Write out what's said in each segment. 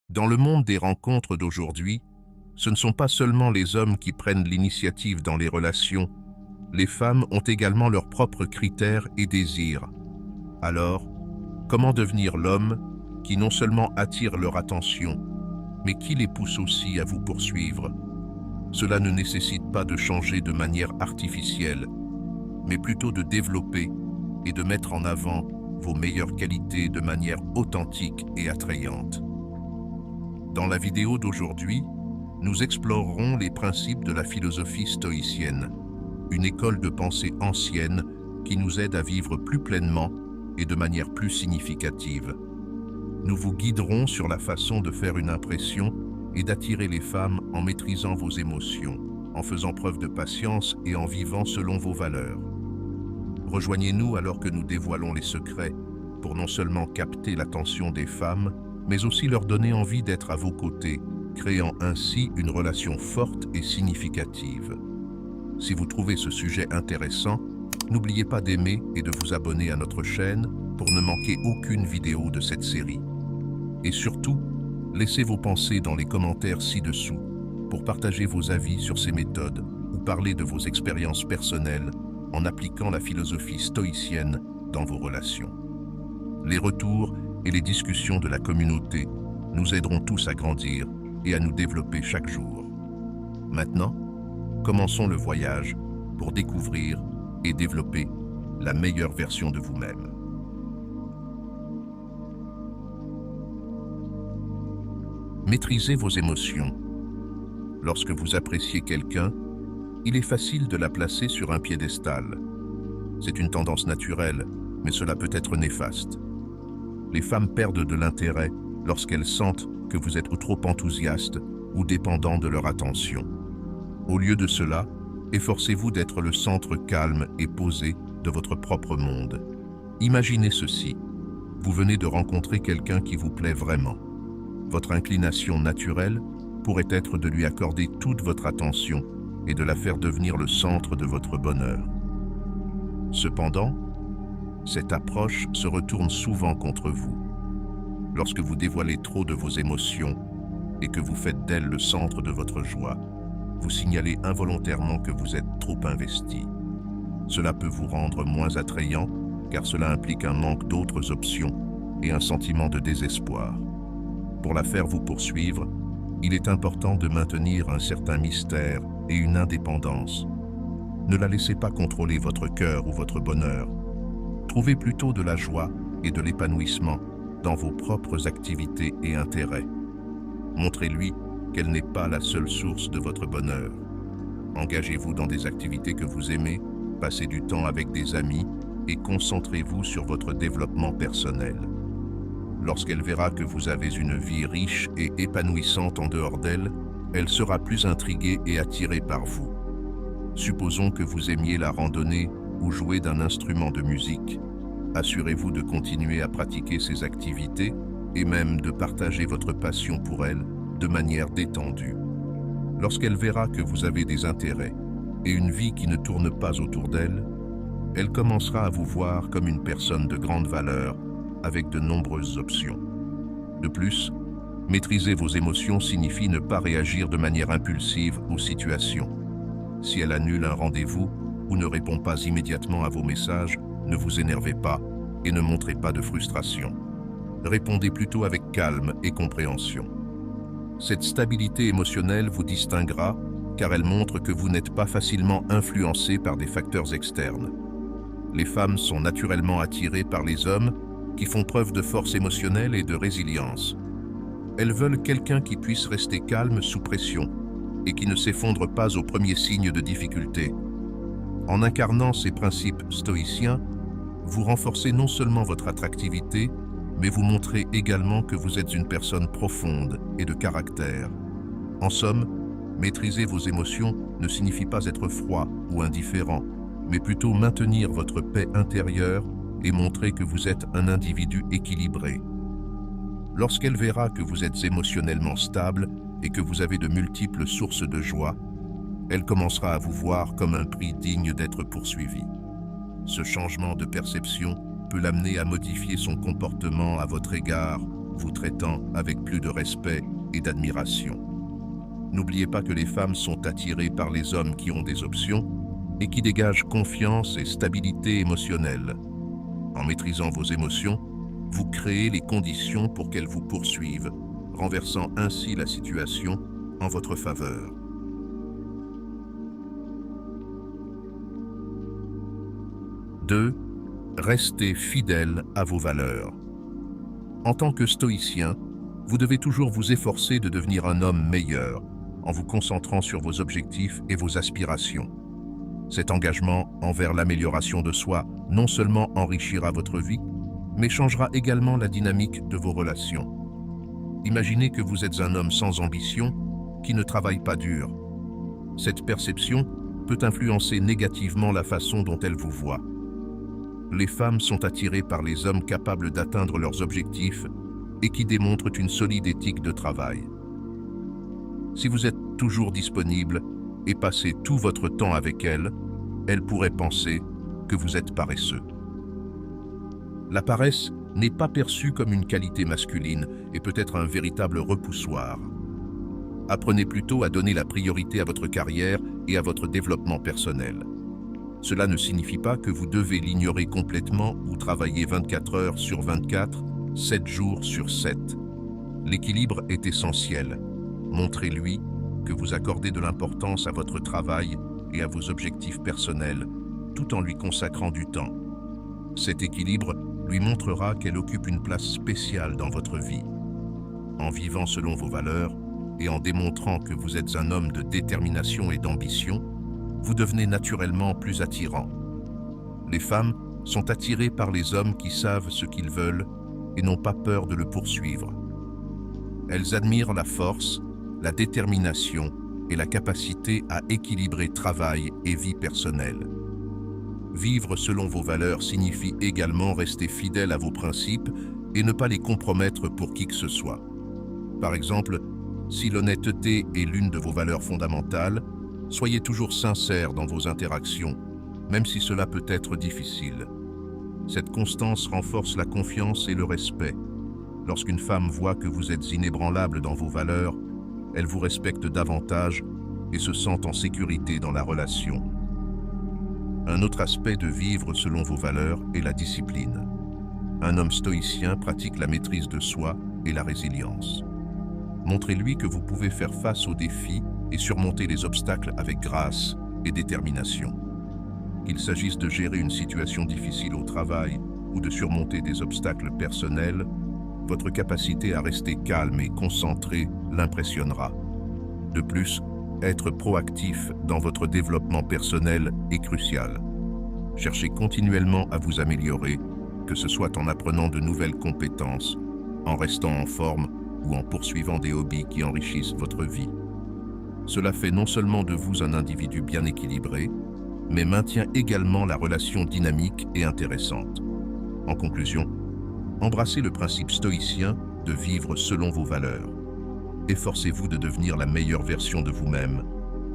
Dans le monde des rencontres d'aujourd'hui, ce ne sont pas seulement les hommes qui prennent l'initiative dans les relations, les femmes ont également leurs propres critères et désirs. Alors, comment devenir l'homme qui non seulement attire leur attention, mais qui les pousse aussi à vous poursuivre? Cela ne nécessite pas de changer de manière artificielle, mais plutôt de développer et de mettre en avant vos meilleures qualités de manière authentique et attrayante. Dans la vidéo d'aujourd'hui, nous explorerons les principes de la philosophie stoïcienne, une école de pensée ancienne qui nous aide à vivre plus pleinement et de manière plus significative. Nous vous guiderons sur la façon de faire une impression et d'attirer les femmes en maîtrisant vos émotions, en faisant preuve de patience et en vivant selon vos valeurs. Rejoignez-nous alors que nous dévoilons les secrets pour non seulement capter l'attention des femmes, mais aussi leur donner envie d'être à vos côtés, créant ainsi une relation forte et significative. Si vous trouvez ce sujet intéressant, n'oubliez pas d'aimer et de vous abonner à notre chaîne pour ne manquer aucune vidéo de cette série. Et surtout, laissez vos pensées dans les commentaires ci-dessous pour partager vos avis sur ces méthodes ou parler de vos expériences personnelles en appliquant la philosophie stoïcienne dans vos relations. Les retours et les discussions de la communauté nous aideront tous à grandir et à nous développer chaque jour. Maintenant, commençons le voyage pour découvrir et développer la meilleure version de vous-même. Maîtrisez vos émotions. Lorsque vous appréciez quelqu'un, il est facile de la placer sur un piédestal. C'est une tendance naturelle, mais cela peut être néfaste. Les femmes perdent de l'intérêt lorsqu'elles sentent que vous êtes trop enthousiaste ou dépendant de leur attention. Au lieu de cela, efforcez-vous d'être le centre calme et posé de votre propre monde. Imaginez ceci. Vous venez de rencontrer quelqu'un qui vous plaît vraiment. Votre inclination naturelle pourrait être de lui accorder toute votre attention et de la faire devenir le centre de votre bonheur. Cependant, cette approche se retourne souvent contre vous. Lorsque vous dévoilez trop de vos émotions et que vous faites d'elles le centre de votre joie, vous signalez involontairement que vous êtes trop investi. Cela peut vous rendre moins attrayant car cela implique un manque d'autres options et un sentiment de désespoir. Pour la faire vous poursuivre, il est important de maintenir un certain mystère et une indépendance. Ne la laissez pas contrôler votre cœur ou votre bonheur. Trouvez plutôt de la joie et de l'épanouissement dans vos propres activités et intérêts. Montrez-lui qu'elle n'est pas la seule source de votre bonheur. Engagez-vous dans des activités que vous aimez, passez du temps avec des amis et concentrez-vous sur votre développement personnel. Lorsqu'elle verra que vous avez une vie riche et épanouissante en dehors d'elle, elle sera plus intriguée et attirée par vous. Supposons que vous aimiez la randonnée ou jouer d'un instrument de musique. Assurez-vous de continuer à pratiquer ces activités et même de partager votre passion pour elles de manière détendue. Lorsqu'elle verra que vous avez des intérêts et une vie qui ne tourne pas autour d'elle, elle commencera à vous voir comme une personne de grande valeur avec de nombreuses options. De plus, maîtriser vos émotions signifie ne pas réagir de manière impulsive aux situations. Si elle annule un rendez-vous ou ne répond pas immédiatement à vos messages, ne vous énervez pas et ne montrez pas de frustration. Répondez plutôt avec calme et compréhension. Cette stabilité émotionnelle vous distinguera car elle montre que vous n'êtes pas facilement influencé par des facteurs externes. Les femmes sont naturellement attirées par les hommes qui font preuve de force émotionnelle et de résilience. Elles veulent quelqu'un qui puisse rester calme sous pression et qui ne s'effondre pas au premier signe de difficulté. En incarnant ces principes stoïciens, vous renforcez non seulement votre attractivité, mais vous montrez également que vous êtes une personne profonde et de caractère. En somme, maîtriser vos émotions ne signifie pas être froid ou indifférent, mais plutôt maintenir votre paix intérieure et montrer que vous êtes un individu équilibré. Lorsqu'elle verra que vous êtes émotionnellement stable et que vous avez de multiples sources de joie, elle commencera à vous voir comme un prix digne d'être poursuivi. Ce changement de perception peut l'amener à modifier son comportement à votre égard, vous traitant avec plus de respect et d'admiration. N'oubliez pas que les femmes sont attirées par les hommes qui ont des options et qui dégagent confiance et stabilité émotionnelle. En maîtrisant vos émotions, vous créez les conditions pour qu'elles vous poursuivent, renversant ainsi la situation en votre faveur. Deux, restez fidèle à vos valeurs. En tant que stoïcien, vous devez toujours vous efforcer de devenir un homme meilleur en vous concentrant sur vos objectifs et vos aspirations. Cet engagement envers l'amélioration de soi non seulement enrichira votre vie, mais changera également la dynamique de vos relations. Imaginez que vous êtes un homme sans ambition, qui ne travaille pas dur. Cette perception peut influencer négativement la façon dont elle vous voit. Les femmes sont attirées par les hommes capables d'atteindre leurs objectifs et qui démontrent une solide éthique de travail. Si vous êtes toujours disponible et passez tout votre temps avec elles, elles pourraient penser que vous êtes paresseux. La paresse n'est pas perçue comme une qualité masculine et peut être un véritable repoussoir. Apprenez plutôt à donner la priorité à votre carrière et à votre développement personnel. Cela ne signifie pas que vous devez l'ignorer complètement ou travailler 24 heures sur 24, 7 jours sur 7. L'équilibre est essentiel. Montrez-lui que vous accordez de l'importance à votre travail et à vos objectifs personnels, tout en lui consacrant du temps. Cet équilibre lui montrera qu'elle occupe une place spéciale dans votre vie. En vivant selon vos valeurs et en démontrant que vous êtes un homme de détermination et d'ambition, vous devenez naturellement plus attirant. Les femmes sont attirées par les hommes qui savent ce qu'ils veulent et n'ont pas peur de le poursuivre. Elles admirent la force, la détermination et la capacité à équilibrer travail et vie personnelle. Vivre selon vos valeurs signifie également rester fidèle à vos principes et ne pas les compromettre pour qui que ce soit. Par exemple, si l'honnêteté est l'une de vos valeurs fondamentales, soyez toujours sincère dans vos interactions, même si cela peut être difficile. Cette constance renforce la confiance et le respect. Lorsqu'une femme voit que vous êtes inébranlable dans vos valeurs, elle vous respecte davantage et se sent en sécurité dans la relation. Un autre aspect de vivre selon vos valeurs est la discipline. Un homme stoïcien pratique la maîtrise de soi et la résilience. Montrez-lui que vous pouvez faire face aux défis et surmonter les obstacles avec grâce et détermination. Qu'il s'agisse de gérer une situation difficile au travail ou de surmonter des obstacles personnels, votre capacité à rester calme et concentré l'impressionnera. De plus, être proactif dans votre développement personnel est crucial. Cherchez continuellement à vous améliorer, que ce soit en apprenant de nouvelles compétences, en restant en forme ou en poursuivant des hobbies qui enrichissent votre vie. Cela fait non seulement de vous un individu bien équilibré, mais maintient également la relation dynamique et intéressante. En conclusion, embrassez le principe stoïcien de vivre selon vos valeurs. Efforcez-vous de devenir la meilleure version de vous-même.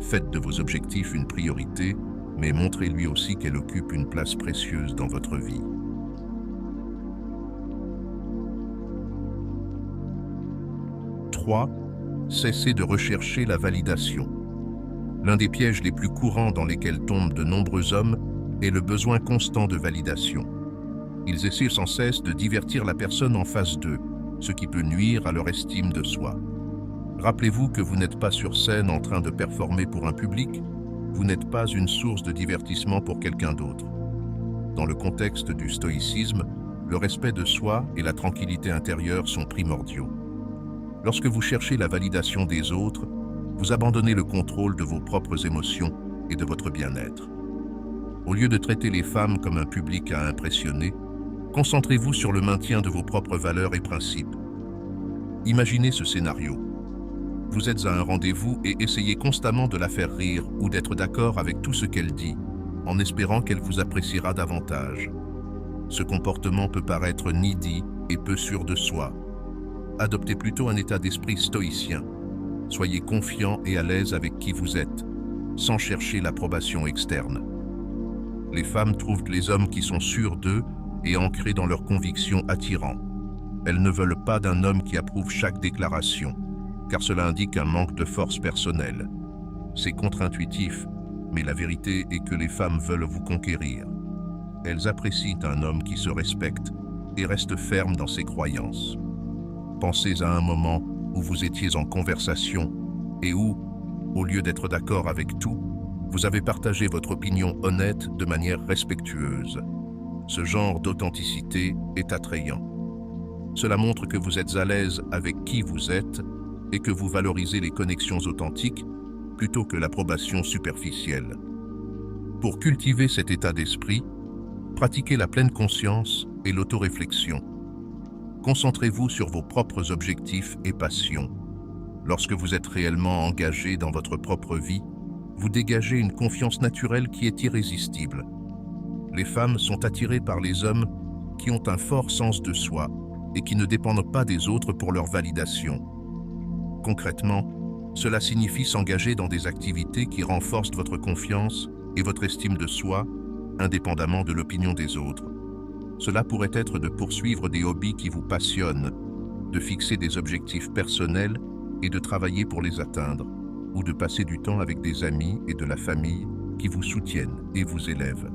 Faites de vos objectifs une priorité, mais montrez-lui aussi qu'elle occupe une place précieuse dans votre vie. 3. Cessez de rechercher la validation. L'un des pièges les plus courants dans lesquels tombent de nombreux hommes est le besoin constant de validation. Ils essaient sans cesse de divertir la personne en face d'eux, ce qui peut nuire à leur estime de soi. Rappelez-vous que vous n'êtes pas sur scène en train de performer pour un public, vous n'êtes pas une source de divertissement pour quelqu'un d'autre. Dans le contexte du stoïcisme, le respect de soi et la tranquillité intérieure sont primordiaux. Lorsque vous cherchez la validation des autres, vous abandonnez le contrôle de vos propres émotions et de votre bien-être. Au lieu de traiter les femmes comme un public à impressionner, concentrez-vous sur le maintien de vos propres valeurs et principes. Imaginez ce scénario. Vous êtes à un rendez-vous et essayez constamment de la faire rire ou d'être d'accord avec tout ce qu'elle dit, en espérant qu'elle vous appréciera davantage. Ce comportement peut paraître needy et peu sûr de soi. Adoptez plutôt un état d'esprit stoïcien. Soyez confiant et à l'aise avec qui vous êtes, sans chercher l'approbation externe. Les femmes trouvent les hommes qui sont sûrs d'eux et ancrés dans leurs convictions attirants. Elles ne veulent pas d'un homme qui approuve chaque déclaration, car cela indique un manque de force personnelle. C'est contre-intuitif, mais la vérité est que les femmes veulent vous conquérir. Elles apprécient un homme qui se respecte et reste ferme dans ses croyances. Pensez à un moment où vous étiez en conversation et où, au lieu d'être d'accord avec tout, vous avez partagé votre opinion honnête de manière respectueuse. Ce genre d'authenticité est attrayant. Cela montre que vous êtes à l'aise avec qui vous êtes et que vous valorisez les connexions authentiques plutôt que l'approbation superficielle. Pour cultiver cet état d'esprit, pratiquez la pleine conscience et l'autoréflexion. Concentrez-vous sur vos propres objectifs et passions. Lorsque vous êtes réellement engagé dans votre propre vie, vous dégagez une confiance naturelle qui est irrésistible. Les femmes sont attirées par les hommes qui ont un fort sens de soi et qui ne dépendent pas des autres pour leur validation. Concrètement, cela signifie s'engager dans des activités qui renforcent votre confiance et votre estime de soi, indépendamment de l'opinion des autres. Cela pourrait être de poursuivre des hobbies qui vous passionnent, de fixer des objectifs personnels et de travailler pour les atteindre, ou de passer du temps avec des amis et de la famille qui vous soutiennent et vous élèvent.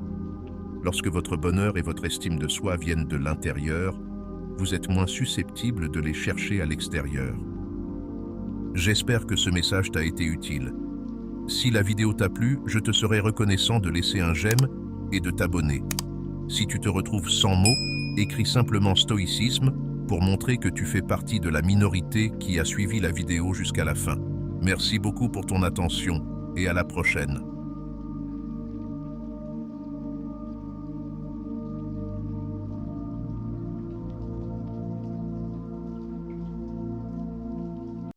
Lorsque votre bonheur et votre estime de soi viennent de l'intérieur, vous êtes moins susceptible de les chercher à l'extérieur. J'espère que ce message t'a été utile. Si la vidéo t'a plu, je te serai reconnaissant de laisser un j'aime et de t'abonner. Si tu te retrouves sans mots, écris simplement stoïcisme pour montrer que tu fais partie de la minorité qui a suivi la vidéo jusqu'à la fin. Merci beaucoup pour ton attention et à la prochaine.